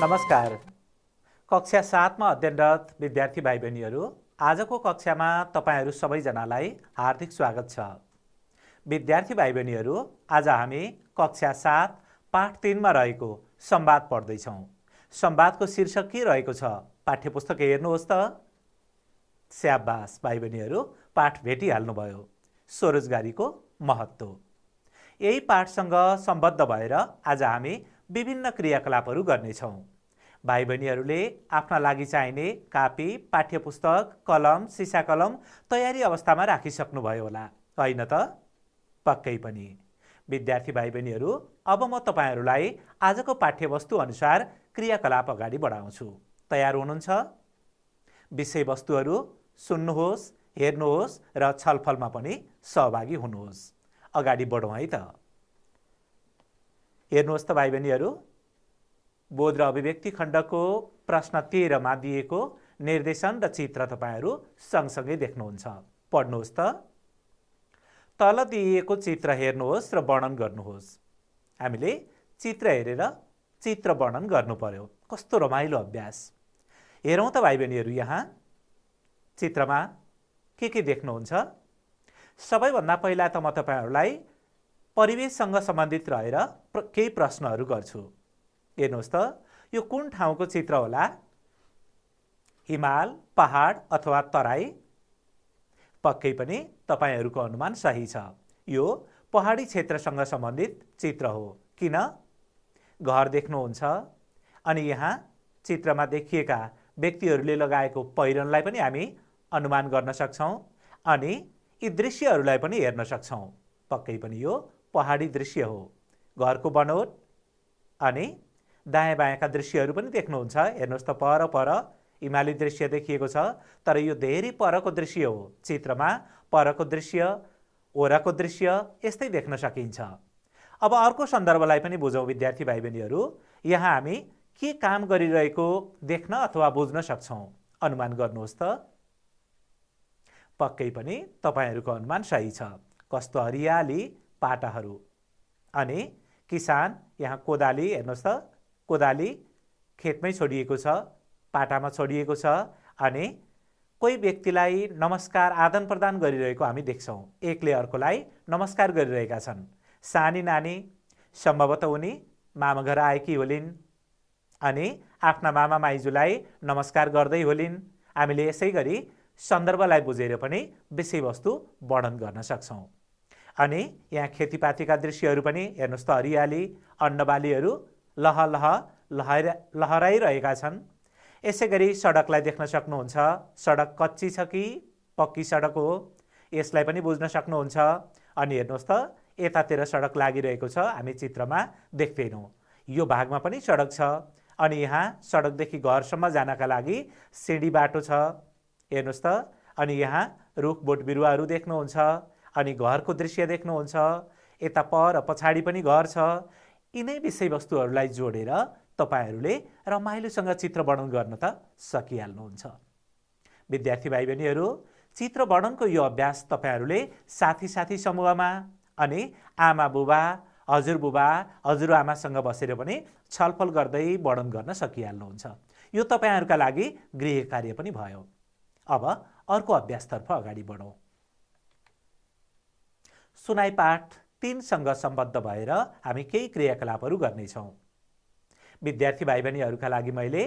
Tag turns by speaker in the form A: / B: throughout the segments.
A: नमस्कार। कक्षा 7 मा अध्ययनरत विद्यार्थी भाइ बहिनीहरू, आजको कक्षामा तपाईहरू सबैजनालाई हार्दिक स्वागत छ। विद्यार्थी भाइ बहिनीहरू, आज हामी कक्षा 7 पाठ 3 मा रहेको संवाद पढ्दै छौं। संवादको शीर्षक के रहेको छ? पाठ्यपुस्तक हेर्नुहोस् त। स्याबास भाइ बहिनीहरू, पाठ भेटिहाल्नुभयो। स्वरोजगारीको महत्त्व। यही पाठसँग सम्बद्ध भएर आज हामी विभिन्न क्रियाकलापहरू गर्नेछौँ। भाइ बहिनीहरूले आफ्ना लागि चाहिने कापी, पाठ्यपुस्तक, कलम, सिसा कलम तयारी अवस्थामा राखिसक्नुभयो होला, होइन त? पक्कै पनि। विद्यार्थी भाइ बहिनीहरू, अब म तपाईहरूलाई आजको पाठ्यवस्तु अनुसार क्रियाकलाप अगाडि बढाउँछु। तयार हुनुहुन्छ? विषयवस्तुहरू सुन्नुहोस्, हेर्नुहोस् र छलफलमा पनि सहभागी हुनुहोस्। अगाडि बढौँ है त। हेर्नुहोस् त भाइ बहिनीहरू, बोध र अभिव्यक्ति खण्डको प्रश्न 13 मा दिएको निर्देशन र चित्र तपाईहरू सँगसँगै देख्नुहुन्छ। पढ्नुहोस् त। तल दिइएको चित्र हेर्नुहोस् र वर्णन गर्नुहोस्। हामीले चित्र हेरेर चित्र वर्णन गर्नु पर्यो। कस्तो रमाइलो अभ्यास। हेरौँ त भाइ बहिनीहरू, यहाँ चित्रमा के देख्नुहुन्छ? सबैभन्दा पहिला त म तपाईहरूलाई परिवेशसँग सम्बन्धित रहेर केही प्रश्नहरू गर्छु। हेर्नुहोस् त, यो कुन ठाउँको चित्र होला? हिमाल, पहाड अथवा तराई? पक्कै पनि तपाईहरूको अनुमान सही छ। यो पहाडी क्षेत्रसँग सम्बन्धित चित्र हो। किन? घर देख्नुहुन्छ अनि यहाँ चित्रमा देखिएका व्यक्तिहरूले लगाएको पहिरनलाई पनि हामी अनुमान गर्न सक्छौँ अनि यी दृश्यहरूलाई पनि हेर्न सक्छौँ। पक्कै पनि यो पहाडी दृश्य हो। घरको बनोट अनि दायाँ बायाँका दृश्यहरू पनि देख्नुहुन्छ। हेर्नुहोस् त, पर हिमाली दृश्य देखिएको छ, तर यो धेरै परको दृश्य हो। चित्रमा परको दृश्य, वरको दृश्य यस्तै देख्न सकिन्छ। अब अर्को सन्दर्भलाई पनि बुझौँ विद्यार्थी भाइ बहिनीहरू। यहाँ हामी के काम गरिरहेको देख्न अथवा बुझ्न सक्छौँ? अनुमान गर्नुहोस् त। पक्कै पनि तपाईहरूको अनुमान सही छ। कस्तो हरियाली पाटाहरू अनि किसान, यहाँ कोदाली, हेर्नुहोस् त, कोदाली खेतमै छोडिएको छ, पाटामा छोडिएको छ अनि कोही व्यक्तिलाई नमस्कार आदान प्रदान गरिरहेको हामी देख्छौँ। एकले अर्कोलाई नमस्कार गरिरहेका छन्। सानी नानी, सम्भवतः उनी मामा घर आएकी होलिन् अनि आफ्ना मामा माइजूलाई नमस्कार गर्दै होलिन्। हामीले यसै गरी सन्दर्भलाई बुझेर पनि विषयवस्तु वर्णन गर्न सक्छौँ। अनि यहाँ खेतीपातीका दृश्यहरू पनि हेर्नुहोस् त, हरियाली, अन्नबालीहरू लहराइरहेका छन्। यसै गरी सडकलाई देख्न सक्नुहुन्छ। सडक कच्ची छ कि पक्की सडक हो, यसलाई पनि बुझ्न सक्नुहुन्छ। अनि हेर्नुहोस् त, यतातिर सडक लागिरहेको छ, हामी चित्रमा देख्दैनौँ। यो भागमा पनि सडक छ अनि यहाँ सडकदेखि घरसम्म जानका लागि सिँढी बाटो छ। हेर्नुहोस् त, अनि यहाँ रुख बोट बिरुवाहरू देख्नुहुन्छ अनि घरको दृश्य देख्नुहुन्छ। यता पर पछाडि पनि घर छ। यिनै विषयवस्तुहरूलाई जोडेर तपाईहरूले रमाइलोसँग चित्र वर्णन गर्न त सकिहाल्नुहुन्छ। विद्यार्थी भाइ बहिनीहरू, चित्र वर्णनको यो अभ्यास तपाईहरूले साथी समूहमा अनि आमा बुबा, हजुरबुबा, हजुरआमासँग बसेर पनि छलफल गर्दै वर्णन गर्न सकिहाल्नुहुन्छ। यो तपाईहरूका लागि गृह कार्य पनि भयो। अब अर्को अभ्यासतर्फ अगाडि बढौँ। सुनाइ पाठ 3 सँग सम्बद्ध भएर हामी केही क्रियाकलापहरू गर्नेछौँ। विद्यार्थी भाइ बहिनीहरूका लागि मैले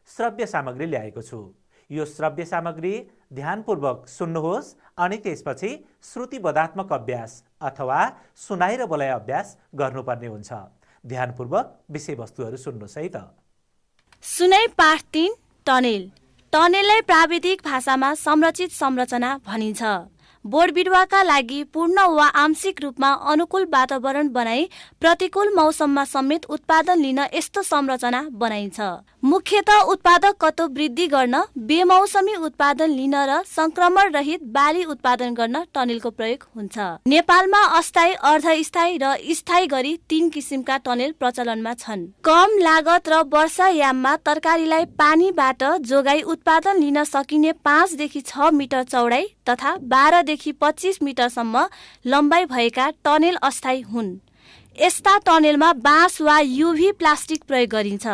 A: श्रव्य सामग्री ल्याएको छु। यो श्रव्य सामग्री ध्यानपूर्वक सुन्नुहोस् अनि त्यसपछि श्रुतिबोधात्मक अभ्यास अथवा सुनाइ र बोलाइ अभ्यास गर्नुपर्ने हुन्छ। ध्यानपूर्वक विषयवस्तुहरू सुन्नुहोस् है त।
B: सुनाइ पाठ 3, टनेल। टनेललाई प्राविधिक भाषामा संरचित संरचना भनिन्छ। बोट बिरुवाका लागि पूर्ण वा आंशिक रूपमा अनुकूल वातावरण बनाई प्रतिकूल मौसममा समेत उत्पादन लिन यस्तो संरचना बनाइन्छ। मुख्यतः उत्पादकत्व वृद्धि गर्न, बेमौसमी उत्पादन लिन र संक्रमण रहित बाली उत्पादन गर्न टनेलको प्रयोग हुन्छ। नेपालमा अस्थायी, अर्धस्थायी र स्थायी गरी 3 किसिमका टनेल प्रचलनमा छन्। कम लागत र वर्षायाममा तरकारीलाई पानीबाट जोगाई उत्पादन लिन सकिने 5 देखि 6 मिटर चौडाई तथा 12 देखि 25 मिटरसम्म लम्बाइ भएका टनेल अस्थायी हुन्। यस्ता टनेलमा बाँस वा युभी प्लास्टिक प्रयोग गरिन्छ।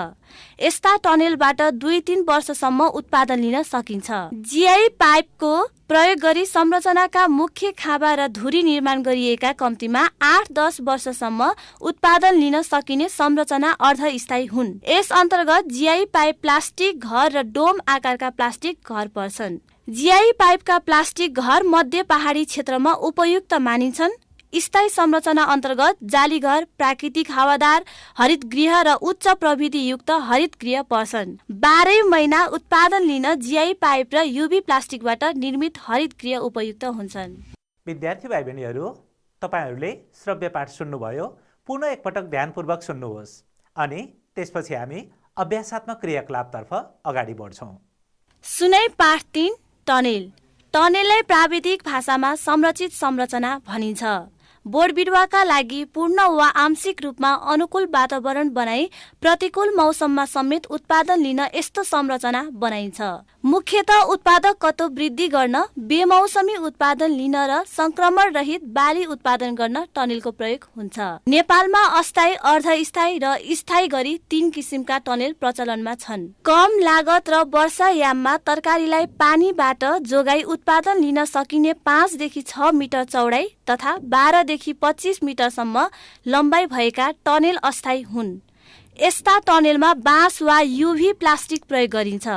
B: यस्ता टनेलबाट 2-3 वर्षसम्म उत्पादन लिन सकिन्छ। जीआई पाइपको प्रयोग गरी संरचनाका मुख्य खाँबा र धुरी निर्माण गरिएका कम्तीमा 8-10 वर्षसम्म उत्पादन लिन सकिने संरचना अर्धस्थायी हुन्। यस अन्तर्गत जीआई पाइप प्लास्टिक घर र डोम आकारका प्लास्टिक घर पर्छन्। जीआई पाइपका प्लास्टिक घर मध्य पहाडी क्षेत्रमा उपयुक्त मानिन्छन्। स्थायी संरचना अन्तर्गत जालीघर, प्राकृतिक हावादार हरित गृह र उच्च प्रविधियुक्त हरित गृह पर्छन्। 12 महिना उत्पादन लिन जीआई पाइप र युभी प्लास्टिकबाट निर्मित हरित गृह उपयुक्त हुन्छन्।
A: विद्यार्थी भाइ बहिनीहरू, तपाईहरूले श्रव्य पाठ सुन्नुभयो। पुनः एकपटक ध्यानपूर्वक सुन्नुहोस् अनि त्यसपछि हामी अभ्यासात्मक क्रियाकलापतर्फ अगाडि बढ्छौँ।
B: सुनै पाठ 3 टनेल। टनेललाई प्राविधिक भाषामा संरचित संरचना भनिन्छ। बोट बिरुवाका लागि पूर्ण वा आंशिक रूपमा अनुकूल वातावरण बनाई प्रतिकूल मौसममा समेत उत्पादन लिन यस्तो संरचना बनाइन्छ। मुख्यतः उत्पादकत्व वृद्धि गर्न, बेमौसमी उत्पादन लिन र संक्रमण रहित बाली उत्पादन गर्न टनेलको प्रयोग हुन्छ। नेपालमा अस्थायी, अर्धस्थायी र स्थायी गरी 3 किसिमका टनेल प्रचलनमा छन्। कम लागत र वर्षायाममा तरकारीलाई पानीबाट जोगाई उत्पादन लिन सकिने 5 देखि 6 मिटर चौडाई तथा 12 देखि 25 मिटरसम्म लम्बाइ भएका टनेल अस्थायी हुन्। यस्ता टनेलमा बाँस वा युभी प्लास्टिक प्रयोग गरिन्छ।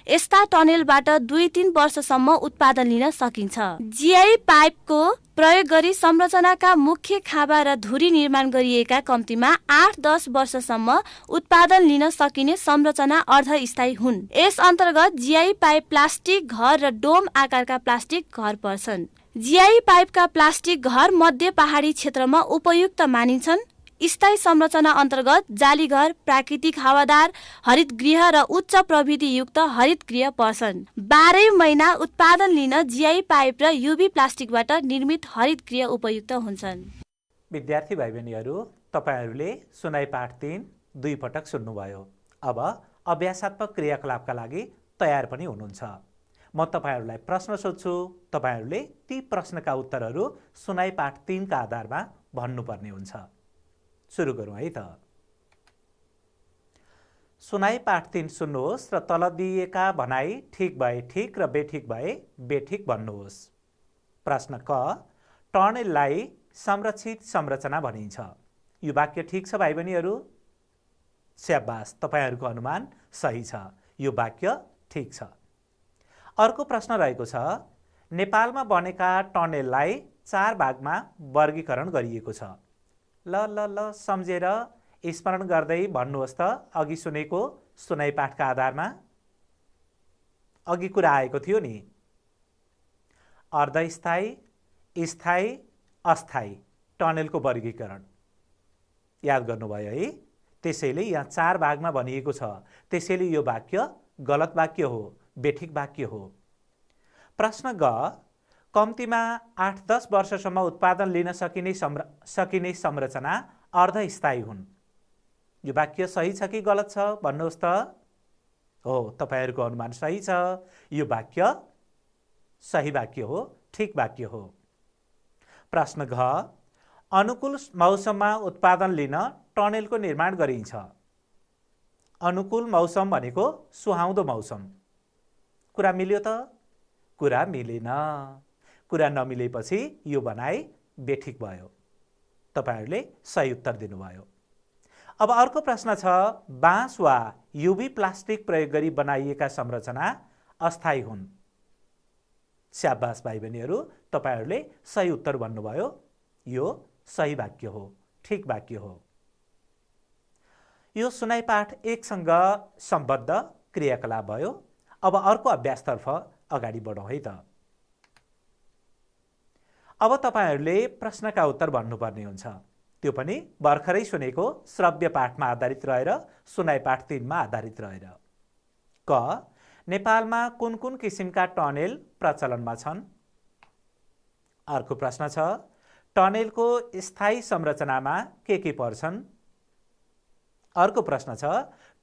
B: यस्ता टनेलबाट 2-3 वर्षसम्म उत्पादन लिन सकिन्छ। जीआई पाइपको प्रयोग गरी संरचनाका मुख्य खाँबा र धुरी निर्माण गरिएका कम्तीमा 8-10 वर्षसम्म उत्पादन लिन सकिने संरचना अर्धस्थायी हुन्। यस अन्तर्गत जीआई पाइप प्लास्टिक घर र डोम आकारका प्लास्टिक घर पर्छन्। जीआई पाइपका प्लास्टिक घर मध्य पहाडी क्षेत्रमा उपयुक्त मानिन्छन्। स्थायी संरचना अन्तर्गत जालीघर, प्राकृतिक हावादार हरित गृह र उच्च प्रविधियुक्त हरित गृह पर्छन्। 12 महिना उत्पादन लिन जीआई पाइप र युभी प्लास्टिकबाट निर्मित हरित गृह उपयुक्त हुन्छन्।
A: विद्यार्थी भाइ बहिनीहरू, तपाईहरूले सुनाइ पाठ 3 2 पटक सुन्नुभयो। अब अभ्यासात्मक क्रियाकलापका लागि तयार पनि हुनुहुन्छ। म तपाईहरूलाई प्रश्न सोध्छु, तपाईहरूले ती प्रश्नका उत्तरहरू सुनाइ पाठ 3 का आधारमा भन्नुपर्ने हुन्छ। सुरु गरौँ है त। सुनाइ पाठ 3 सुन्नुहोस् र तल दिएका भनाइ ठिक भए ठिक र बेठिक भए बेठिक भन्नुहोस्। प्रश्न क, टनेललाई संरक्षित संरचना भनिन्छ। यो वाक्य ठिक छ भाइ बहिनीहरू? स्याबास, तपाईहरूको अनुमान सही छ। यो वाक्य ठिक छ। अर्को प्रश्न रहेको छ, नेपालमा बनेका टनेललाई 4 भागमा वर्गीकरण गरिएको छ। ल सम्झेर स्मरण गर्दै भन्नुहोस् त। अघि सुनेको सुनाइ पाठका आधारमा अघि कुरा आएको थियो नि, अर्धस्थायी, स्थायी, अस्थायी टनेलको वर्गीकरण याद गर्नुभयो है? त्यसैले यहाँ 4 भागमा भनिएको छ। त्यसैले यो वाक्य गलत वाक्य हो, बेठिक वाक्य हो। प्रश्न ग, कम्तीमा 8-10 वर्षसम्म उत्पादन लिन सकिने संरचना अर्धस्थायी हुन्। यो वाक्य सही छ कि गलत छ भन्नुहोस् त। हो, तपाईहरूको अनुमान सही छ। यो वाक्य सही वाक्य हो, ठिक वाक्य हो। प्रश्न घ, अनुकूल मौसममा उत्पादन लिन टनेलको निर्माण गरिन्छ। अनुकूल मौसम भनेको सुहाउँदो मौसम। कुरा मिल्यो त? कुरा मिलेन। कुरा नमिलेपछि यो भनाइ बेठिक भयो। तपाईहरूले सही उत्तर दिनुभयो। अब अर्को प्रश्न छ, बाँस वा युभी प्लास्टिक प्रयोग गरी बनाइएका संरचना अस्थायी हुन्। स्याबास भाइ बहिनीहरू, तपाईहरूले सही उत्तर भन्नुभयो। यो सही वाक्य हो, ठिक वाक्य हो। यो सुनाइ पाठ 1 सँग सम्बद्ध क्रियाकलाप भयो। अब अर्को अभ्यासतर्फ अगाडि बढौँ है त। अब तपाईहरूले प्रश्नका उत्तर भन्नुपर्ने हुन्छ। त्यो पनि भर्खरै सुनेको श्रव्य पाठमा आधारित रहेर, सुनाइ पाठ 3 मा आधारित रहेर। क, नेपालमा कुन कुन किसिमका टनेल प्रचलनमा छन्? अर्को प्रश्न छ, टनेलको स्थायी संरचनामा के पर्छन्? अर्को प्रश्न छ,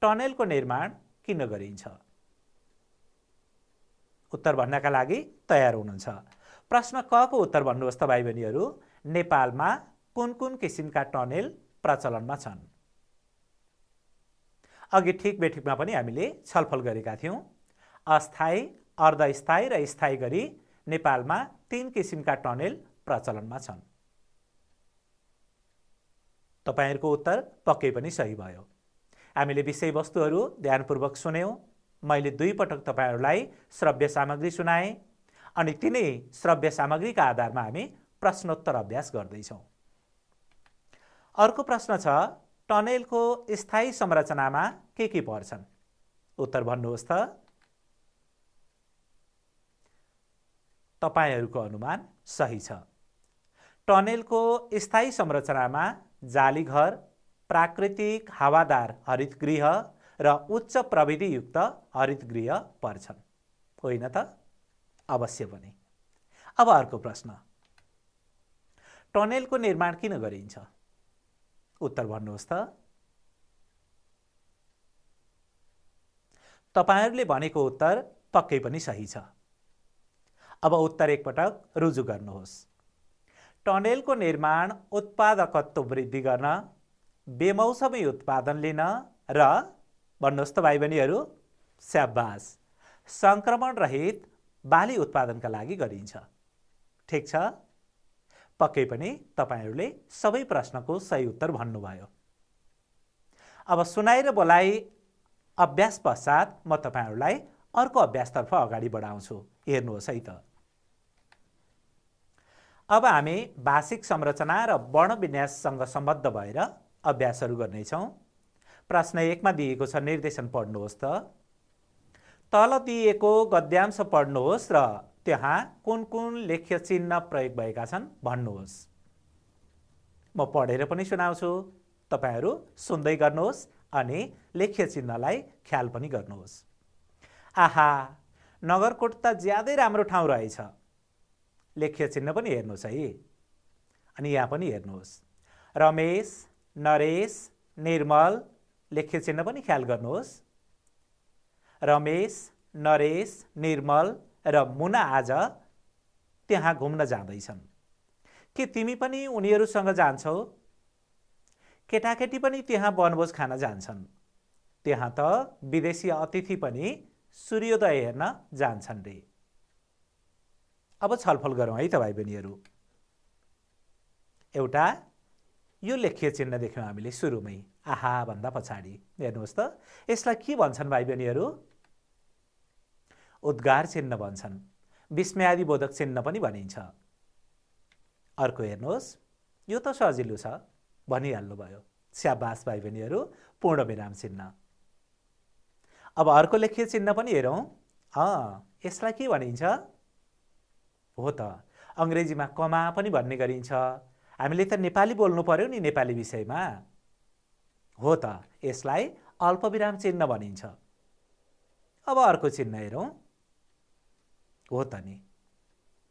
A: टनेलको निर्माण किन गरिन्छ? उत्तर भन्नका लागि तयार हुनुहुन्छ। प्रश्न क को उत्तर भन्नुहोस् त भाइ बहिनीहरू। नेपालमा कुन कुन किसिमका टनेल प्रचलनमा छन्। अघि ठिक बेठिकमा पनि हामीले छलफल गरेका थियौँ। अस्थायी, अर्धस्थायी र स्थायी गरी नेपालमा 3 किसिमका टनेल प्रचलनमा छन्। तपाईहरूको उत्तर पक्कै पनि सही भयो। हामीले विषयवस्तुहरू ध्यानपूर्वक सुन्यौँ। मैले 2 पटक तपाईहरूलाई श्रव्य सामग्री सुनाएँ अनि तिनै श्रव्य सामग्रीका आधारमा हामी प्रश्नोत्तर अभ्यास गर्दैछौँ। अर्को प्रश्न छ, टनेलको स्थायी संरचनामा के पर्छन्? उत्तर भन्नुहोस् त। तपाईहरूको अनुमान सही छ। टनेलको स्थायी संरचनामा जालीघर, प्राकृतिक हावादार हरितगृह र उच्च प्रविधियुक्त हरितगृह पर्छन्, होइन त? अवश्य पनि। अब अर्को प्रश्न, टनेलको निर्माण किन गरिन्छ? उत्तर भन्नुहोस् त। तपाईहरूले भनेको उत्तर पक्कै पनि सही छ। अब उत्तर एकपटक रुजु गर्नुहोस्। टनेलको निर्माण उत्पादकत्व वृद्धि गर्न, बेमौसमी उत्पादन लिन र भन्नुहोस् त भाइ बहिनीहरू, स्याबास, सङ्क्रमण रहित बाली उत्पादनका लागि गरिन्छ। ठिक छ, पक्कै पनि तपाईहरूले सबै प्रश्नको सही उत्तर भन्नुभयो। अब सुनाइ र बोलाइ अभ्यास पश्चात म तपाईहरूलाई अर्को अभ्यासतर्फ अगाडि बढाउँछु। हेर्नुहोस् है त। अब हामी भाषिक संरचना र वर्ण विन्याससँग सम्बद्ध भएर अभ्यासहरू गर्नेछौँ। प्रश्न 1 मा दिएको छ, निर्देशन पढ्नुहोस् त। तल दिएको गद्यांश पढ्नुहोस् र त्यहाँ कुन कुन लेख्य चिन्ह प्रयोग भएका छन् भन्नुहोस्। म पढेर पनि सुनाउँछु, तपाईहरू सुन्दै गर्नुहोस् अनि लेख्य चिन्हलाई ख्याल पनि गर्नुहोस्। आहा, नगरकोट त ज्यादै राम्रो ठाउँ रहेछ। लेख्य चिन्ह पनि हेर्नुहोस् है। अनि यहाँ पनि हेर्नुहोस्, रमेश, नरेश, निर्मल, लेख्य चिन्ह पनि ख्याल गर्नुहोस्। रमेश, नरेश, निर्मल र मुना आज त्यहाँ घुम्न जाँदैछन्। के तिमी पनि उनीहरूसँग जान्छौ? केटाकेटी पनि त्यहाँ वनभोज खान जान्छन्। त्यहाँ त विदेशी अतिथि पनि सूर्योदय हेर्न जान्छन् रे। अब छलफल गरौँ है त भाइ बहिनीहरू। एउटा यो लेख्य चिन्ह देख्यौँ हामीले सुरुमै, आहा भन्दा पछाडि। हेर्नुहोस् त, यसलाई के भन्छन् भाइ बहिनीहरू? उद्गार चिन्ह भन्छन्। विस्मयादिबोधक चिन्ह पनि भनिन्छ। अर्को हेर्नुहोस्, यो त सजिलो छ, भनिहाल्नुभयो। स्याबास भाइ बहिनीहरू, पूर्ण विराम चिन्ह। अब अर्को लेख्य चिन्ह पनि हेरौँ। यसलाई के भनिन्छ? हो त, अङ्ग्रेजीमा कमा पनि भन्ने गरिन्छ। हामीले त नेपाली बोल्नु पर्यो नि नेपाली विषयमा। हो त, यसलाई अल्पविराम चिन्ह भनिन्छ। अब अर्को चिन्ह हेरौँ। हो त नि,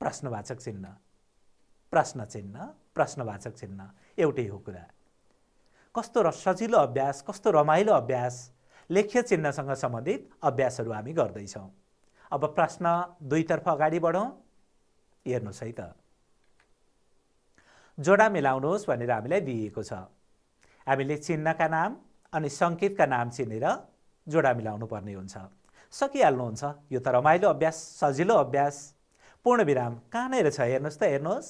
A: प्रश्नवाचक चिन्ह। प्रश्न चिन्ह, प्रश्नवाचक चिन्ह एउटै हो कुरा। कस्तो सजिलो अभ्यास, कस्तो रमाइलो अभ्यास। लेख्य चिन्हसँग सम्बन्धित अभ्यासहरू हामी गर्दैछौँ। अब प्रश्न 2 तर्फ अगाडि बढौँ। हेर्नुहोस् है त। जोडा मिलाउनुहोस् भनेर हामीलाई दिएको छ। हामीले चिन्हका नाम अनि सङ्केतका नाम चिनेर जोडा मिलाउनु पर्ने हुन्छ। सकिहाल्नुहुन्छ। यो त रमाइलो अभ्यास, सजिलो अभ्यास। पूर्ण विराम कहाँनिर छ? हेर्नुहोस् त, हेर्नुहोस्।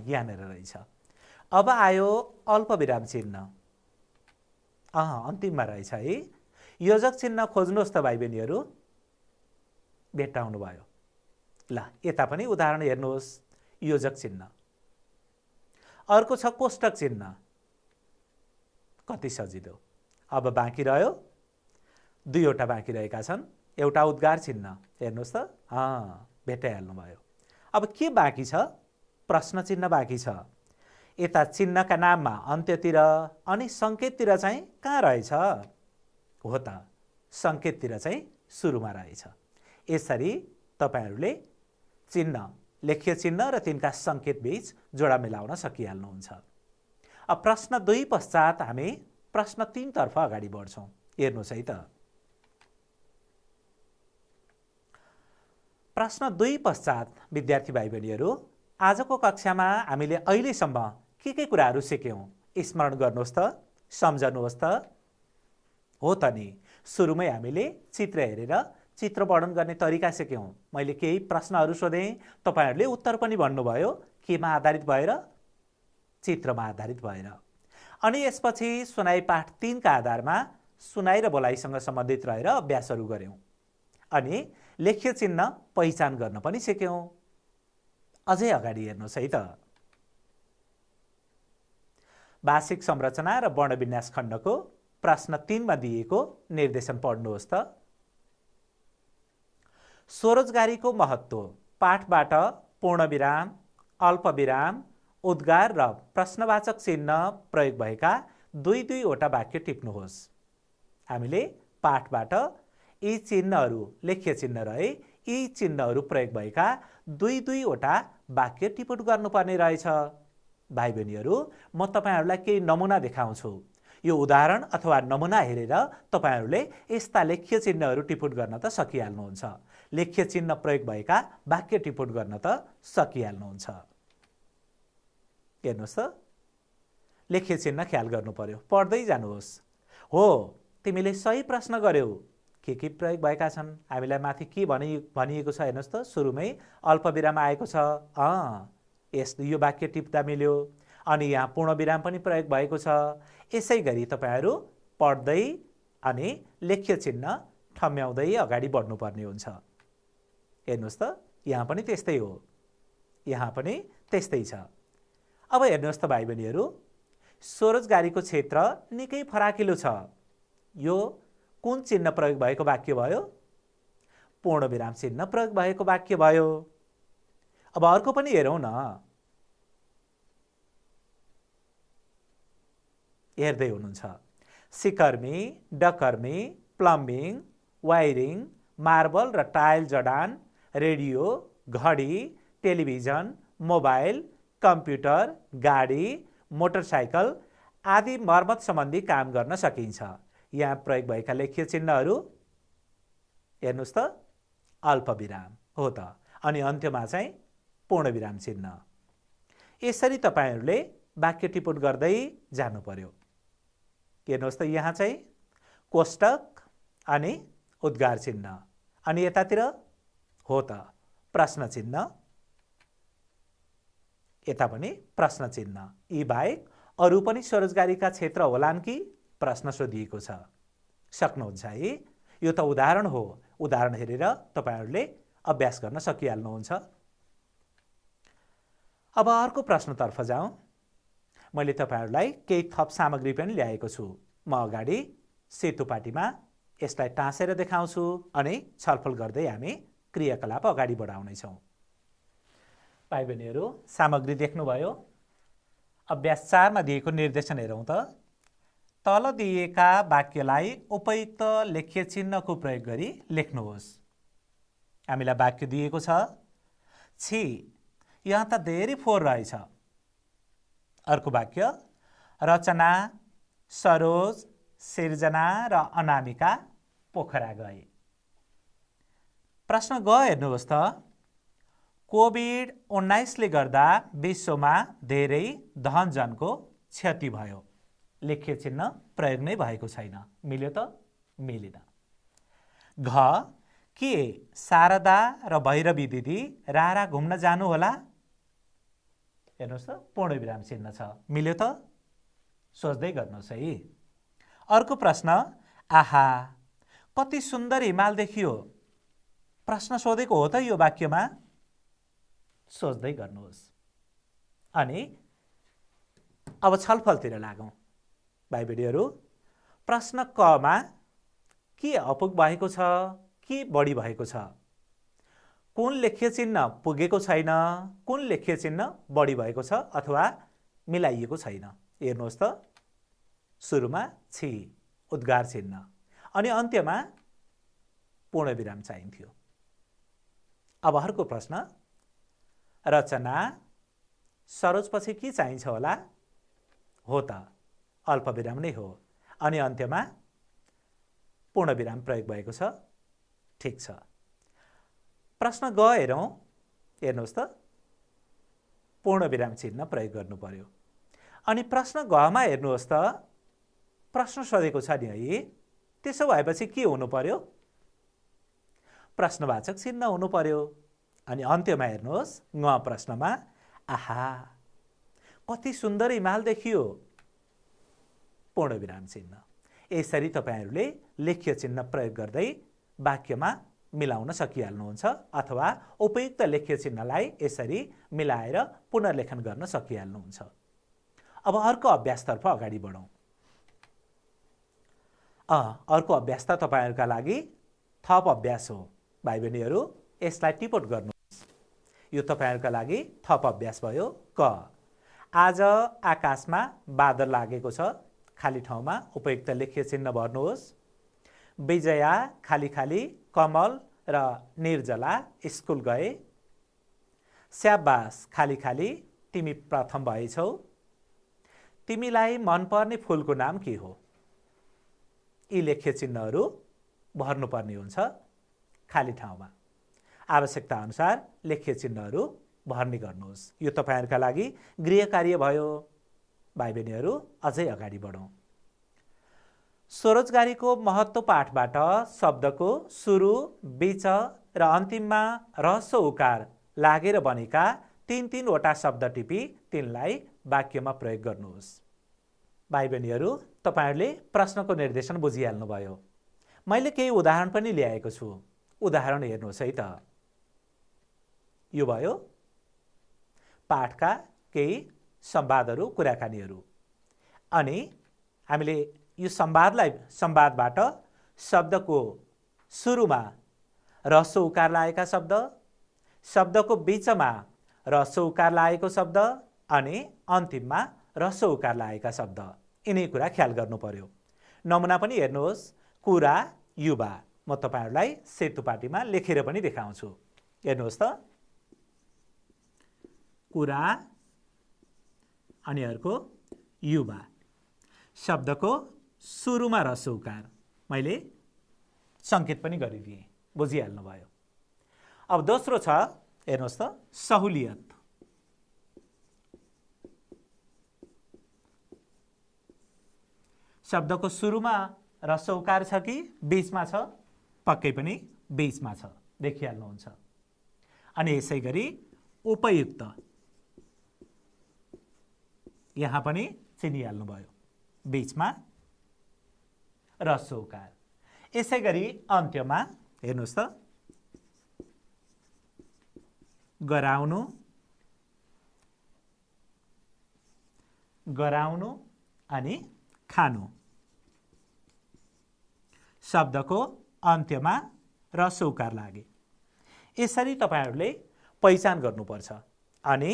A: यहाँनिर रहेछ। अब आयो अल्पविराम चिन्ह। अन्तिममा रहेछ है। योजक चिन्ह खोज्नुहोस् त भाइ बहिनीहरू। भेट्टाउनु भयो। ल, यता पनि उदाहरण हेर्नुहोस्। योजक चिन्ह। अर्को छ कोष्टक चिन्ह। कति सजिलो। अब बाँकी रह्यो 2वटा बाँकी रहेका छन्। एउटा उद्गार चिन्ह। हेर्नुहोस् त, भेटाइहाल्नुभयो। अब के बाँकी छ? प्रश्न चिन्ह बाँकी छ। यता चिन्हका नाममा अन्त्यतिर अनि सङ्केततिर चाहिँ कहाँ रहेछ? हो त, सङ्केततिर चाहिँ सुरुमा रहेछ। यसरी तपाईहरूले चिन्ह, लेख्य चिन्ह र तिनका सङ्केत बीच जोडा मिलाउन सकिहाल्नुहुन्छ। अब प्रश्न 2 पश्चात हामी प्रश्न 3 तर्फ अगाडि बढ्छौँ। हेर्नुहोस् है त। प्रश्न 2 पश्चात विद्यार्थी भाइ बहिनीहरू, आजको कक्षामा हामीले अहिलेसम्म के कुराहरू सिक्यौँ स्मरण गर्नुहोस् त, सम्झनुहोस् त। हो त नि, सुरुमै हामीले चित्र हेरेर चित्र वर्णन गर्ने तरिका सिक्यौँ। मैले केही प्रश्नहरू सोधेँ, तपाईँहरूले उत्तर पनि भन्नुभयो, केमा आधारित भएर? चित्रमा आधारित भएर। अनि यसपछि सुनाइ पाठ 3 का आधारमा सुनाइ र बोलाइसँग सम्बन्धित रहेर अभ्यासहरू गऱ्यौँ। अनि लेख्य चिन्ह पहिचान गर्न पनि सिक्यौँ। अझै अगाडि हेर्नुहोस् है त। भाषिक संरचना र वर्णविन्यास खण्डको प्रश्न 3 मा दिएको निर्देशन पढ्नुहोस् त। स्वरोजगारीको महत्त्व पाठबाट पूर्णविराम, अल्पविराम, उद्गार र प्रश्नवाचक चिन्ह प्रयोग भएका 2-2 वटा वाक्य टिप्नुहोस्। हामीले पाठबाट यी चिन्हहरू लेख्य चिन्ह रहे, यी चिन्हहरू प्रयोग भएका 2-2 वटा वाक्य टिप्पण गर्नुपर्ने रहेछ। भाइ बहिनीहरू, म तपाईहरूलाई केही नमुना देखाउँछु। यो उदाहरण अथवा नमुना हेरेर तपाईहरूले यस्ता लेख्य चिन्हहरू टिप्पण गर्न त सकिहाल्नुहुन्छ। लेख्य चिन्ह प्रयोग भएका वाक्य टिप्पण गर्न त सकिहाल्नुहुन्छ। हेर्नुहोस् त, लेख्य चिन्ह ख्याल गर्नु पर्यो। पढ्दै जानुहोस्। हो, तिमीले सही प्रश्न गर्यौ। के प्रयोग भएका छन्? हामीलाई माथि के भनिएको छ हेर्नुहोस् त। सुरुमै अल्पविराम आएको छ। यो वाक्य टिप्दा मिल्यो। अनि यहाँ पूर्णविराम पनि प्रयोग भएको छ। यसै गरी तपाईँहरू पढ्दै अनि लेख्य चिन्ह ठम्याउँदै अगाडि बढ्नुपर्ने हुन्छ। हेर्नुहोस् त, यहाँ पनि त्यस्तै हो, यहाँ पनि त्यस्तै छ। अब हेर्नुहोस् त भाइ बहिनीहरू, स्वरोजगारीको क्षेत्र निकै फराकिलो छ। यो कुन चिन्ह प्रयोग भएको वाक्य भयो? पूर्णविराम चिन्ह प्रयोग भएको वाक्य भयो। अब अर्को पनि हेरौँ न। हेर्दै हुनुहुन्छ। सिकर्मी, डकर्मी, प्लम्बिङ, वायरिङ, मार्बल र टाइल जडान, रेडियो, घडी, टेलिभिजन, मोबाइल, कम्प्युटर, गाडी, मोटरसाइकल आदि मर्मत सम्बन्धी काम गर्न सकिन्छ। यहाँ प्रयोग भएका लेख्य चिन्हहरू हेर्नुहोस् त। अल्पविराम हो त। अनि अन्त्यमा चाहिँ पूर्णविराम चिन्ह। यसरी तपाईँहरूले वाक्य टिप्पण गर्दै जानु पर्यो। हेर्नुहोस् त, यहाँ चाहिँ कोष्टक अनि उद्गार चिन्ह, अनि यतातिर हो त प्रश्न चिन्ह, यता पनि प्रश्न चिन्ह। यी बाहेक अरू पनि स्वरोजगारीका क्षेत्र होलान् कि? प्रश्न सोधिएको छ। सक्नुहुन्छ है? यो त उदाहरण हो। उदाहरण हेरेर तपाईँहरूले अभ्यास गर्न सकिहाल्नुहुन्छ। अब अर्को प्रश्नतर्फ जाउँ। मैले तपाईँहरूलाई केही थप सामग्री पनि ल्याएको छु। म अगाडि सेतुपाटीमा यसलाई टाँसेर देखाउँछु अनि छलफल गर्दै हामी क्रियाकलाप अगाडि बढाउनेछौँ। भाइ बहिनीहरू, सामग्री देख्नुभयो। अभ्यास 4 मा दिएको निर्देशन हेरौँ त। तल दिएका वाक्यलाई उपयुक्त लेख्य चिन्हको प्रयोग गरी लेख्नुहोस्। हामीलाई वाक्य दिएको छ, छि, यहाँ त धेरै फोहोर रहेछ। अर्को वाक्य, रचना, सरोज, सिर्जना र अनामिका पोखरा गए। प्रश्न ग हेर्नुहोस् त। कोभिड-19 ले गर्दा विश्वमा धेरै धनजनको क्षति भयो। लेख्य चिन्ह प्रयोग नै भएको छैन। मिल्यो त? मिलेन। घ, के शारदा र भैरवी दिदी रारा घुम्न जानु होला? हेर्नुहोस् त, पूर्णविराम चिन्ह छ। मिल्यो त? सोच्दै गर्नुहोस् है। अर्को प्रश्न, आहा, कति सुन्दर हिमाल देखियो। प्रश्न सोधेको हो त यो वाक्यमा? सोच्दै गर्नुहोस्। अनि अब छलफलतिर लागौँ। भाइ बहिनीहरू, प्रश्न क मा के अपुग भएको छ कि बढी भएको छ? कुन लेख्य चिन्ह पुगेको छैन, कुन लेख्य चिन्ह बढी भएको छ अथवा मिलाइएको छैन? हेर्नुहोस् त। सुरुमा छि, उद्गार चिन्ह, अनि अन्त्यमा पूर्णविराम चाहिन्थ्यो। अब अर्को प्रश्न, रचना, सरोजपछि के चाहिन्छ होला? हो त, अल्पविराम नै हो। अनि अन्त्यमा पूर्णविराम प्रयोग भएको छ। ठिक छ। प्रश्न ग हेरौँ। हेर्नुहोस् त, पूर्णविराम चिन्ह प्रयोग गर्नु पर्यो। अनि प्रश्न घमा हेर्नुहोस् त, प्रश्न सोधेको छ नि है। त्यसो भएपछि के हुनु पर्यो? प्रश्नवाचक चिन्ह हुनु पर्यो। अनि अन्त्यमा हेर्नुहोस् ङ प्रश्नमा, आहा कति सुन्दर हिमाल देखियो, पूर्णविराम चिन्ह। यसरी तपाईहरूले लेख्य चिन्ह प्रयोग गर्दै वाक्यमा मिलाउन सकिहाल्नुहुन्छ अथवा उपयुक्त लेख्य चिन्हलाई यसरी मिलाएर पुनर्लेखन गर्न सकिहाल्नुहुन्छ। अब अर्को अभ्यासतर्फ अगाडि बढौँ। अर्को अभ्यास त तपाईहरूका लागि थप अभ्यास हो। भाइ बहिनीहरू यसलाई टिपोट गर्नुहोस्। यो तपाईहरूका लागि थप अभ्यास भयो। क, आज आकाशमा बादल लागेको छ, खाली ठाउँमा उपयुक्त लेख्य चिन्ह भर्नुहोस्। विजया खाली खाली, कमल र निर्जला स्कुल गए। स्याबास खाली खाली, तिमी प्रथम भएछौ। तिमीलाई मनपर्ने फुलको नाम के हो? यी लेख्य चिन्हहरू भर्नुपर्ने हुन्छ खाली ठाउँमा। आवश्यकता अनुसार लेख्य चिन्हहरू भर्ने गर्नुहोस्। यो तपाईहरूका लागि गृह कार्य भयो। भाइ बहिनीहरू अझै अगाडि बढौँ। स्वरोजगारीको महत्त्व पाठबाट शब्दको सुरु, बीच र अन्तिममा ह्रस्व उकार लागेर बनेका 3-3वटा शब्द टिपी तिनलाई वाक्यमा प्रयोग गर्नुहोस्। भाइ बहिनीहरू तपाईहरूले प्रश्नको निर्देशन बुझिहाल्नुभयो। मैले केही उदाहरण पनि ल्याएको छु। उदाहरण हेर्नुहोस् है त। यो भयो पाठका केही संवादहरू, कुराकानीहरू। अनि हामीले यो संवादबाट शब्दको सुरुमा ह्रस्व उकार लागेका शब्द, शब्दको बीचमा ह्रस्व उकार लागेको शब्द अनि अन्तिममा ह्रस्व उकार लागेका शब्द, यिनै कुरा ख्याल गर्नु पर्यो। नमुना पनि हेर्नुहोस्। कुरा, युवा। म तपाईहरूलाई सेतुपाटीमा लेखेर पनि देखाउँछु। हेर्नुहोस् त। कुरा अनि अर्को युवा। शब्दको सुरुमा ह्रस्व उकार मैले सङ्केत पनि गरिदिएँ, बुझिहाल्नुभयो। अब दोस्रो छ, हेर्नुहोस् त, सहुलियत। शब्दको सुरुमा ह्रस्व उकार छ कि बीचमा छ? पक्कै पनि बीचमा छ, देखिहाल्नुहुन्छ। अनि यसै गरी उपयुक्त, यहाँ पनि चिनिहाल्नुभयो, बीचमा ह्रस्व उकार। यसै गरी अन्त्यमा हेर्नुहोस् त, गराउनु, गराउनु अनि खानु। शब्दको अन्त्यमा ह्रस्व उकार लागे। यसरी तपाईहरूले पहिचान गर्नुपर्छ। अनि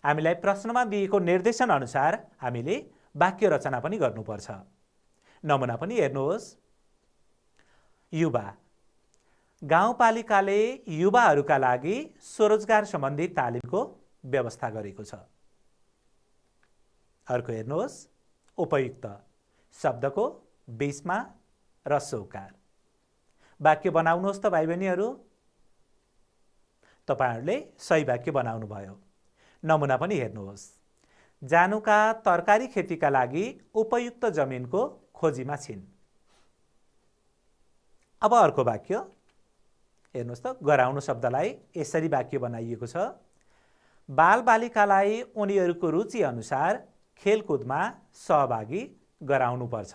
A: हामीलाई प्रश्नमा दिएको निर्देशन अनुसार हामीले वाक्य रचना पनि गर्नुपर्छ। नमुना पनि हेर्नुहोस्। युवा। गाउँपालिकाले युवाहरूका लागि स्वरोजगार सम्बन्धी तालिमको व्यवस्था गरेको छ। अर्को हेर्नुहोस्, उपयुक्त। शब्दको बीचमा ह्रस्व उकार। वाक्य बनाउनुहोस् त भाइ बहिनीहरू। तपाईहरूले सही वाक्य बनाउनु भयो। नमुना पनि हेर्नुहोस्। जानुका तरकारी खेतीका लागि उपयुक्त जमिनको खोजीमा छिन्। अब अर्को वाक्य हेर्नुहोस् त, गराउनु शब्दलाई यसरी वाक्य बनाइएको छ। बालबालिकालाई उनीहरूको रुचि अनुसार खेलकुदमा सहभागी गराउनुपर्छ।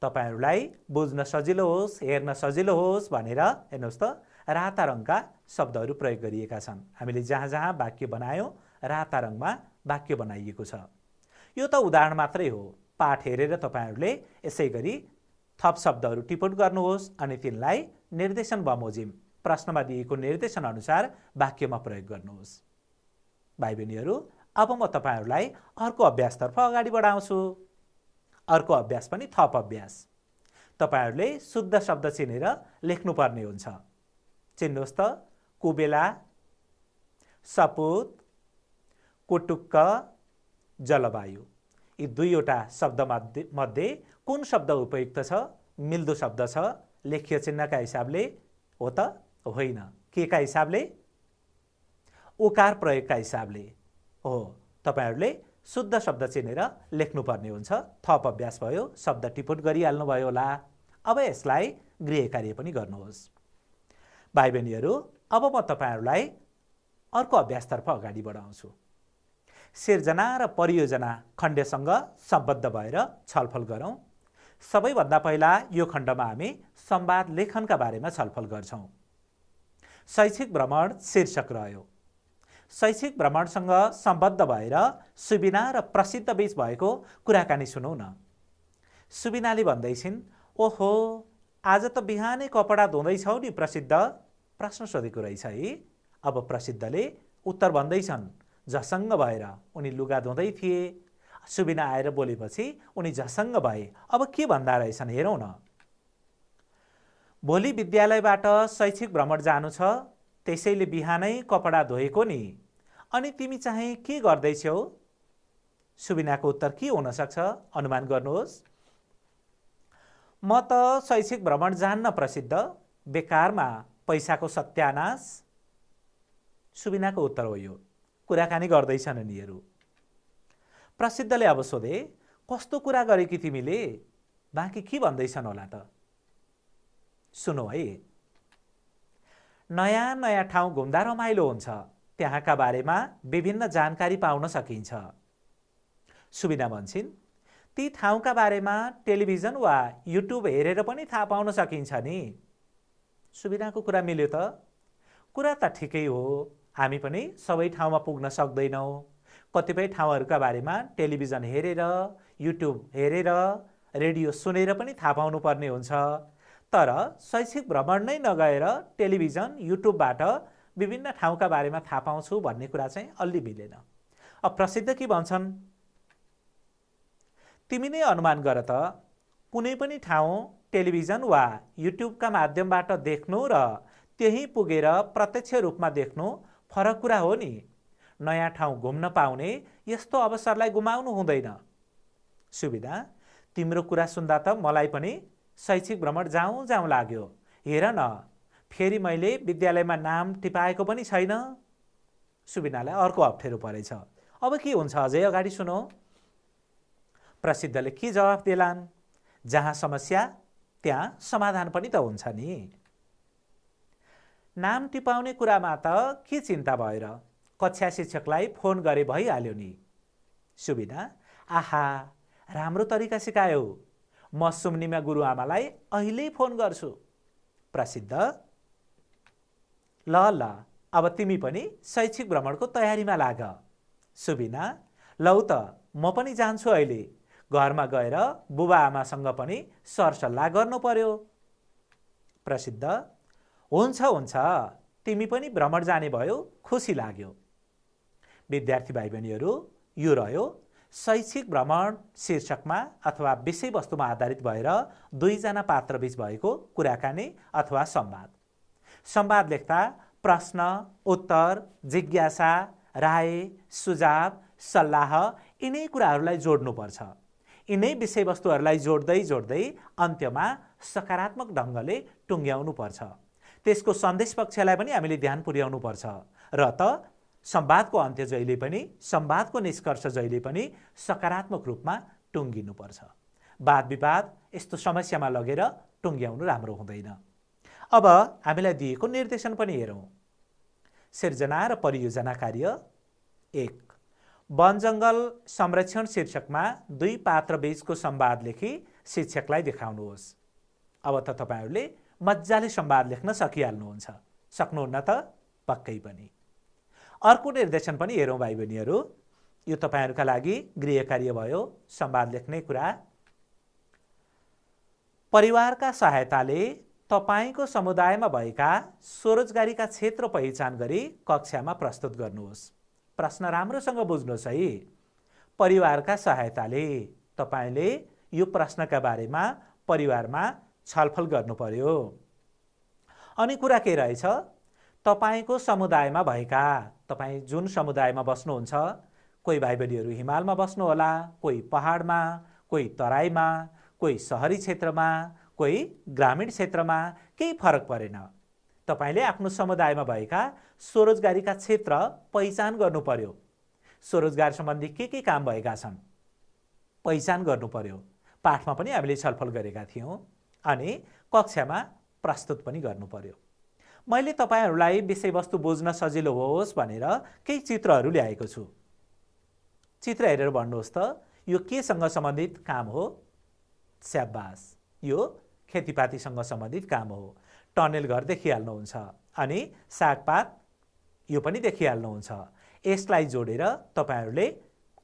A: तपाईहरूलाई बुझ्न सजिलो होस्, हेर्न सजिलो होस् भनेर हेर्नुहोस् त, राता रङका शब्दहरू प्रयोग गरिएका छन्। हामीले जहाँ जहाँ वाक्य बनायौँ राता रङमा वाक्य बनाइएको छ। यो त उदाहरण मात्रै हो। पाठ हेरेर तपाईहरूले यसै गरी थप शब्दहरू टिप्पण गर्नुहोस् अनि तिनलाई निर्देशन बमोजिम प्रश्नमा दिएको निर्देशन अनुसार वाक्यमा प्रयोग गर्नुहोस्। भाइ बहिनीहरू, अब म तपाईहरूलाई अर्को अभ्यासतर्फ अगाडि बढाउँछु। अर्को अभ्यास पनि थप अभ्यास। तपाईहरूले शुद्ध शब्द चिनेर लेख्नुपर्ने हुन्छ। चिन्नुहोस् त, कुबेला, सपुत, कुटुक्क, जलवायु। यी दुईवटा शब्द मध्ये कुन शब्द उपयुक्त छ, मिल्दो शब्द छ लेख्य चिन्हका हिसाबले? हो त होइन। के का हिसाबले? उकार प्रयोगका हिसाबले हो। तपाईहरूले शुद्ध शब्द चिनेर लेख्नुपर्ने हुन्छ। थप अभ्यास भयो, शब्द टिपुट गरिहाल्नुभयो होला। अब यसलाई गृह कार्य पनि गर्नुहोस्। भाइ बहिनीहरू, अब म तपाईहरूलाई अर्को अभ्यासतर्फ अगाडि बढाउँछु। सिर्जना र परियोजना खण्डसँग सम्बद्ध भएर छलफल गरौँ। सबैभन्दा पहिला यो खण्डमा हामी संवाद लेखनका बारेमा छलफल गर्छौँ। शैक्षिक भ्रमण शीर्षक रह्यो। शैक्षिक भ्रमणसँग सम्बद्ध भएर सुबिना र प्रसिद्ध बीच भएको कुराकानी सुनौ न। सुबिनाले भन्दैछिन्, ओहो आज त बिहानै कपडा धुँदैछौ नि प्रसिद्ध, प्रश्न सोधेको रहेछ है। अब प्रसिद्धले उत्तर भन्दैछन्। झसङ्ग भएर उनी लुगा धुँदै थिए। सुबिना आएर बोलेपछि उनी झसङ्ग भए। अब के भन्दा रहेछन् हेरौँ न। भोलि विद्यालयबाट शैक्षिक भ्रमण जानु छ, त्यसैले बिहानै कपडा धोएको नि। अनि तिमी चाहिँ के गर्दैछौ? सुबिनाको उत्तर के हुन सक्छ अनुमान गर्नुहोस्। म त शैक्षिक भ्रमण जान्न प्रसिद्ध, बेकारमा पैसाको सत्यानाश। सुबिनाको उत्तर हो यो। कुराकानी गर्दैछन् उनीहरू। प्रसिद्धले अब सोधे, कस्तो कुरा गरेकी तिमीले? बाँकी के भन्दैछन् होला त? सुनौ है। नयाँ नयाँ ठाउँ घुम्दा रमाइलो हुन्छ, त्यहाँका बारेमा विभिन्न जानकारी पाउन सकिन्छ। सुबिना भन्छन्, ती ठाउँका बारेमा टेलिभिजन वा युट्युब हेरेर पनि थाहा पाउन सकिन्छ नि। सुबिनाको कुरा मिल्यो त? कुरा त ठिकै हो, हामी पनि सबै ठाउँमा पुग्न सक्दैनौँ। कतिपय ठाउँहरूका बारेमा टेलिभिजन हेरेर, युट्युब हेरेर, रेडियो सुनेर पनि थाहा पाउनुपर्ने हुन्छ। तर शैक्षिक भ्रमण नै नगएर टेलिभिजन, युट्युबबाट विभिन्न ठाउँका बारेमा थाहा पाउँछु भन्ने कुरा चाहिँ अलि मिलेन। अब प्रसिद्ध के भन्छन्? तिमी नै अनुमान गर त, कुनै पनि ठाउँ टेलिभिजन वा युट्युबका माध्यमबाट देख्नु र त्यहीँ पुगेर प्रत्यक्ष रूपमा देख्नु फरक कुरा हो नि। नयाँ ठाउँ घुम्न पाउने यस्तो अवसरलाई गुमाउनु हुँदैन। सुबिना, तिम्रो कुरा सुन्दा त मलाई पनि शैक्षिक भ्रमण जाउँ जाउँ लाग्यो। हेर न, फेरि मैले विद्यालयमा नाम टिपाएको पनि छैन। सुबिनालाई अर्को अप्ठ्यारो परेछ। अब के हुन्छ अझै अगाडि सुनौ। प्रसिद्धले के जवाफ देलान्? जहाँ समस्या त्यहाँ समाधान पनि त हुन्छ नि। नाम टिपाउने कुरामा त के चिन्ता भएर, कक्षा शिक्षकलाई फोन गरे भइहाल्यो नि। सुबिना, आहा राम्रो तरिका सिकायो, म सुम्निमा गुरुआमालाई अहिले फोन गर्छु। प्रसिद्ध, ल ल अब तिमी पनि शैक्षिक भ्रमणको तयारीमा लाग। सुबिना, लौ त म पनि जान्छु अहिले। घरमा गएर बुबा आमासँग पनि सरसल्लाह गर्नु पर्यो। प्रसिद्ध, हुन्छ हुन्छ, तिमी पनि भ्रमण जाने भयो, खुसी लाग्यो। विद्यार्थी भाइ बहिनीहरू, यो रह्यो शैक्षिक भ्रमण शीर्षकमा अथवा विषयवस्तुमा आधारित भएर दुईजना पात्रबीच भएको कुराकानी अथवा संवाद। संवाद लेख्दा प्रश्न, उत्तर, जिज्ञासा, राय, सुझाव, सल्लाह यिनै कुराहरूलाई जोड्नुपर्छ। यिनै विषयवस्तुहरूलाई जोड्दै जोड्दै अन्त्यमा सकारात्मक ढङ्गले टुङ्ग्याउनुपर्छ। त्यसको सन्देश पक्षलाई पनि हामीले ध्यान पुर्याउनुपर्छ र त संवादको अन्त्य जहिले पनि, संवादको निष्कर्ष जहिले पनि सकारात्मक रूपमा टुङ्गिनुपर्छ। वाद विवाद यस्तो समस्यामा लगेर टुङ्ग्याउनु राम्रो हुँदैन। अब हामीलाई दिएको निर्देशन पनि हेरौँ। सिर्जना र परियोजना कार्य 1। वन जङ्गल संरक्षण शीर्षकमा दुई पात्र बीचको संवाद लेखी शिक्षकलाई देखाउनुहोस्। अब त तपाईहरूले मजाले संवाद लेख्न सकिहाल्नुहुन्छ, सक्नुहुन्न त? पक्कै पनि। अर्को निर्देशन पनि हेरौँ भाइ बहिनीहरू। यो तपाईहरूका लागि गृह कार्य भयो, संवाद लेख्ने कुरा। परिवारका सहायताले तपाईको समुदायमा भएका स्वरोजगारीका क्षेत्र पहिचान गरी कक्षामा प्रस्तुत गर्नुहोस्। प्रश्न राम्रोसँग बुझ्नुहोस् है। परिवारका सहायताले तपाईले यो प्रश्नका बारेमा परिवारमा छलफल गर्नु पर्यो। अनि कुरा के रहेछ? तपाईको समुदायमा भएका, तपाईँ जुन समुदायमा बस्नुहुन्छ, कोही भाइ बहिनीहरू हिमालमा बस्नु होला, कोही पहाडमा, कोही तराईमा, कोही सहरी क्षेत्रमा, कोही ग्रामीण क्षेत्रमा, केही फरक परेन। तपाईले आफ्नो समुदायमा भएका स्वरोजगारीका क्षेत्र पहिचान गर्नु पर्यो। स्वरोजगार सम्बन्धी के काम भएका छन् पहिचान गर्नु पर्यो। पाठमा पनि हामीले छलफल गरेका थियौँ अनि कक्षामा प्रस्तुत पनि गर्नु पर्यो। मैले तपाईहरूलाई विषयवस्तु बुझ्न सजिलो होस् भनेर केही चित्रहरू ल्याएको छु। चित्र हेरेर भन्नुहोस् त यो केसँग सम्बन्धित काम हो? स्याबास, यो खेतीपातीसँग सम्बन्धित काम हो। टनेल घर देखिहाल्नुहुन्छ अनि सागपात यो पनि देखिहाल्नुहुन्छ। यसलाई जोडेर तपाईहरूले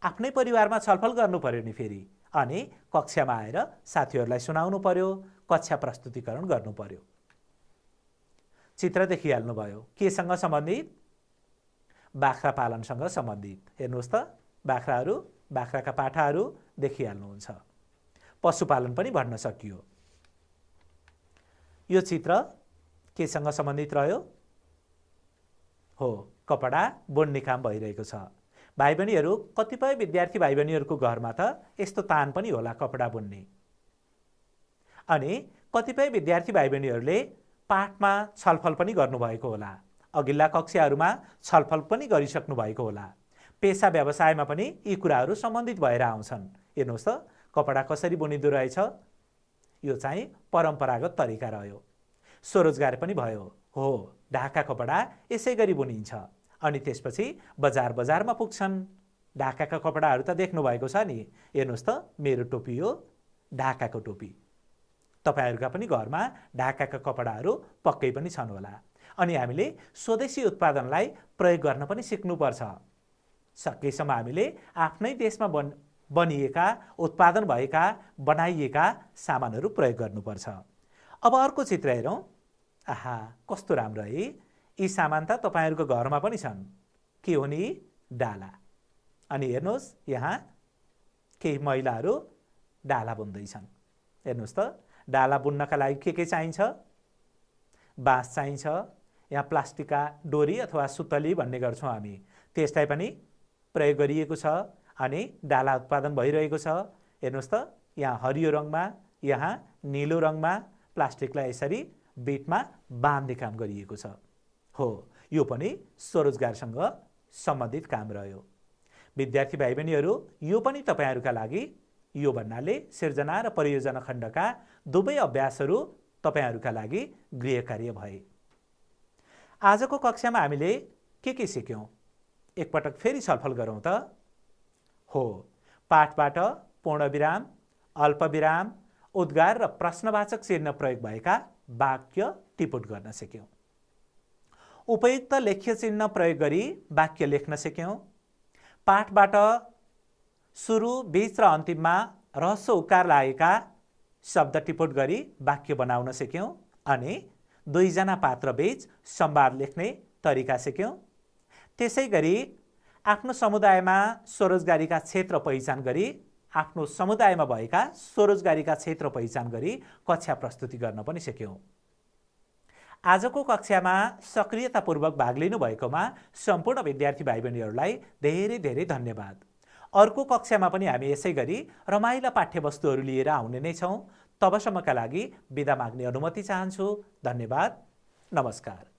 A: आफ्नै परिवारमा छलफल गर्नु पर्यो नि फेरि, अनि कक्षामा आएर साथीहरूलाई सुनाउनु पर्यो, कक्षा प्रस्तुतिकरण गर्नु पर्यो। चित्र देखिहाल्नु भयो। केसँग सम्बन्धित? बाख्रा पालनसँग सम्बन्धित। हेर्नुहोस् त, बाख्राहरू, बाख्राका पाठाहरू देखिहाल्नुहुन्छ। पशुपालन पनि भन्न सकियो। यो चित्र केसँग सम्बन्धित रह्यो? हो, कपडा बुन्ने काम भइरहेको छ। भाइ बहिनीहरू, कतिपय विद्यार्थी भाइ बहिनीहरूको घरमा त यस्तो तान पनि होला कपडा बुन्ने। अनि कतिपय विद्यार्थी भाइ बहिनीहरूले पाठमा छलफल पनि गर्नुभएको होला, अघिल्ला कक्षाहरूमा छलफल पनि गरिसक्नु भएको होला। पेसा व्यवसायमा पनि यी कुराहरू सम्बन्धित भएर आउँछन्। हेर्नुहोस् त, कपडा कसरी बुनिँदो रहेछ? यो चाहिँ परम्परागत तरिका रह्यो। स्वरोजगार पनि भयो। हो, ढाका कपडा यसै गरी बुनिन्छ अनि त्यसपछि बजारमा पुग्छन्। ढाकाका कपडाहरू त देख्नुभएको छ नि। हेर्नुहोस् त, मेरो टोपी हो ढाकाको टोपी। तपाईहरूका पनि घरमा ढाकाका कपडाहरू पक्कै पनि छन् होला। अनि हामीले स्वदेशी उत्पादनलाई प्रयोग गर्न पनि सिक्नुपर्छ। सकेसम्म हामीले आफ्नै देशमा बनिएका, उत्पादन भएका, बनाइएका सामानहरू प्रयोग गर्नुपर्छ। अब अर्को चित्र हेरौँ। आहा, कस्तो राम्रो है। यी सामान त तपाईहरूको घरमा पनि छन्। के हो नि? डाला। अनि हेर्नुहोस्, यहाँ केही महिलाहरू डाला बुन्दैछन्। हेर्नुहोस् त, डाला बुन्नका लागि के चाहिन्छ? बाँस चाहिन्छ। यहाँ प्लास्टिकका डोरी अथवा सुतली भन्ने गर्छौँ हामी, त्यसलाई पनि प्रयोग गरिएको छ अनि डाला उत्पादन भइरहेको छ। हेर्नुहोस् त, यहाँ हरियो रङमा, यहाँ नीलो रङमा प्लास्टिकलाई यसरी बिटमा बाँध्ने काम गरिएको छ। हो, यो पनि स्वरोजगारसँग सम्बन्धित काम रह्यो। विद्यार्थी भाइ बहिनीहरू, यो पनि तपाईहरूका लागि, यो भन्नाले सिर्जना र परियोजना खण्डका दुवै अभ्यासहरू तपाईहरूका लागि गृह कार्य भए। आजको कक्षामा हामीले के सिक्यौँ? एकपटक फेरि छलफल गरौँ त। हो, पाठबाट पूर्णविराम, अल्पविराम, उद्गार र प्रश्नवाचक चिन्ह प्रयोग भएका वाक्य टिपुट गर्न सिक्यौँ। उपयुक्त लेख्य चिन्ह प्रयोग गरी वाक्य लेख्न सिक्यौँ। पाठबाट सुरु, बीच र अन्तिममा ह्रस्व उकार लागेका शब्द टिपुट गरी वाक्य बनाउन सिक्यौँ अनि दुईजना पात्र बीच संवाद लेख्ने तरिका सिक्यौँ। त्यसै गरी आफ्नो समुदायमा स्वरोजगारीका क्षेत्र पहिचान गरी, आफ्नो समुदायमा भएका स्वरोजगारीका क्षेत्र पहिचान गरी कक्षा प्रस्तुति गर्न पनि सिक्यौँ। आजको कक्षामा सक्रियतापूर्वक भाग लिनुभएकोमा सम्पूर्ण विद्यार्थी भाइ बहिनीहरूलाई धेरै धेरै धन्यवाद। अर्को कक्षामा पनि हामी यसै गरी रमाइला पाठ्यवस्तुहरू लिएर आउने नै छौँ। तबसम्मका लागि बिदा माग्ने अनुमति चाहन्छु। धन्यवाद। नमस्कार।